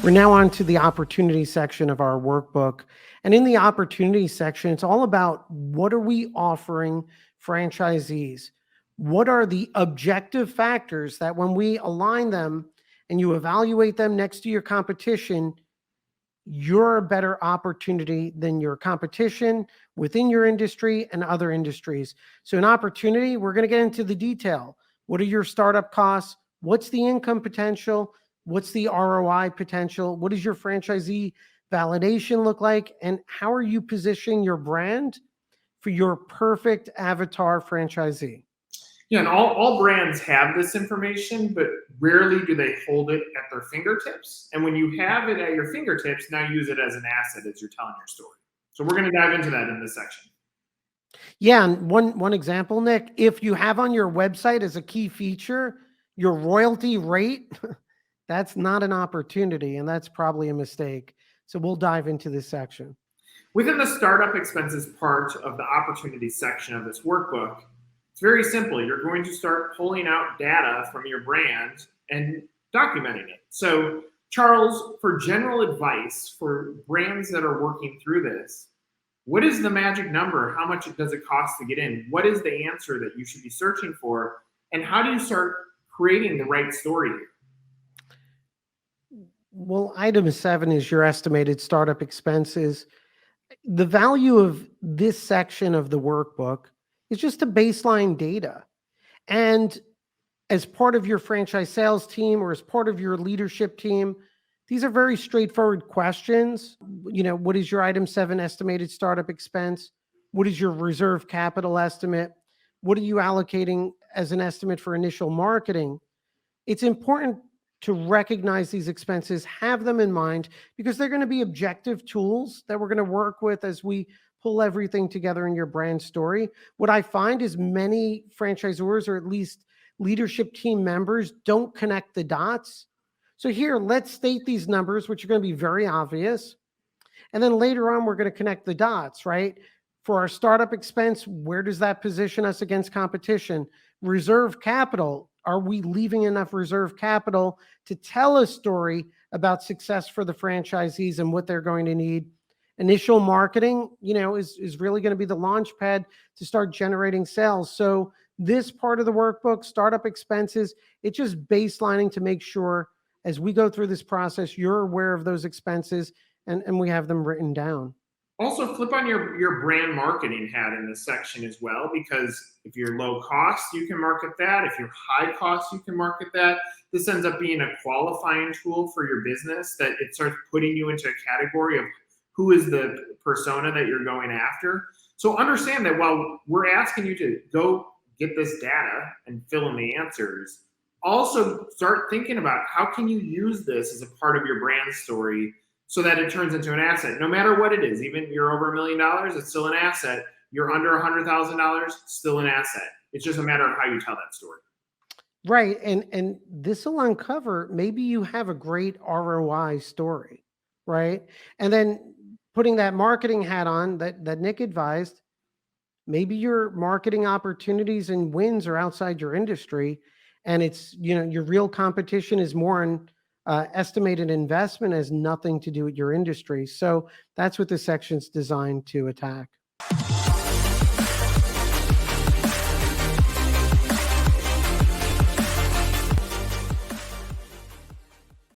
We're now on to the opportunity section of our workbook. And in the opportunity section, it's all about what are we offering franchisees? What are the objective factors that when we align them and you evaluate them next to your competition, you're a better opportunity than your competition within your industry and other industries. So in opportunity, we're going to get into the detail. What are your startup costs? What's the income potential? What's the ROI potential? What does your franchisee validation look like? And how are you positioning your brand for your perfect avatar franchisee? Yeah, and all brands have this information, but rarely do they hold it at their fingertips. And when you have it at your fingertips, now use it as an asset as you're telling your story. So we're going to dive into that in this section. Yeah, and one example, Nick, if you have on your website as a key feature your royalty rate, that's not an opportunity, and that's probably a mistake. So we'll dive into this section. Within the startup expenses part of the opportunity section of this workbook, it's very simple. You're going to start pulling out data from your brand and documenting it. So, Charles, for general advice for brands that are working through this, what is the magic number? How much does it cost to get in? What is the answer that you should be searching for? And how do you start creating the right story here? Well, item 7 is your estimated startup expenses. The value of this section of the workbook is just a baseline data. And as part of your franchise sales team or as part of your leadership team, these are very straightforward questions. You know, what is your item 7 estimated startup expense? What is your reserve capital estimate? What are you allocating as an estimate for initial marketing? It's important to recognize these expenses, have them in mind, because they're going to be objective tools that we're going to work with as we pull everything together in your brand story. What I find is many franchisors, or at least leadership team members, don't connect the dots. So here, let's state these numbers, which are going to be very obvious. And then later on, we're going to connect the dots, right? For our startup expense, where does that position us against competition? Reserve capital, are we leaving enough reserve capital to tell a story about success for the franchisees and what they're going to need? Initial marketing, you know, is really going to be the launch pad to start generating sales. So this part of the workbook, startup expenses, it's just baselining to make sure as we go through this process, you're aware of those expenses and we have them written down. Also, flip on your brand marketing hat in this section as well, because if you're low cost, you can market that. If you're high cost, you can market that. This ends up being a qualifying tool for your business, that it starts putting you into a category of who is the persona that you're going after. So understand that while we're asking you to go get this data and fill in the answers, also start thinking about how can you use this as a part of your brand story so that it turns into an asset. No matter what it is, even you're over $1 million, it's still an asset. You're under $100,000, still an asset. It's just a matter of how you tell that story. Right, and this will uncover, maybe you have a great ROI story, right? And then putting that marketing hat on that Nick advised, maybe your marketing opportunities and wins are outside your industry, and it's, you know, your real competition is more on estimated investment, has nothing to do with your industry. So that's what this section's designed to attack.